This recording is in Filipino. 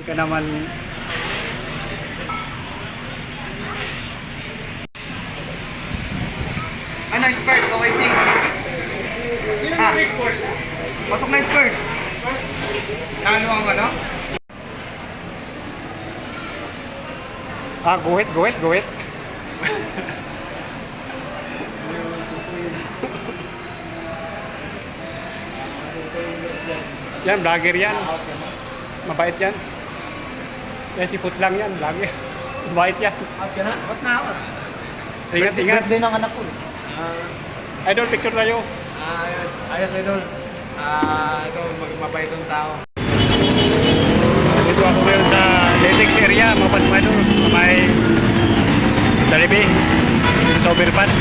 Ka naman. Ano, Spurs? Okay, sing. Sino na Spurs? Pasok na Spurs. Spurs? Lalo ang ano? Guhit, guhit, guhit. Yan, vlogger yan. Mabait yan. Yan, sipot lang yan, vlogger. Mabait yan. Out ka na? Ba't na ako? Ingat, ingat. Birthday ng anak ko. Idol, picture tayo. Ayos, ayos idol. Ito, mabait yung tao. Dito ako ngayon sa Letex area, mga pasmado, sa may Dalibi, sa overpass.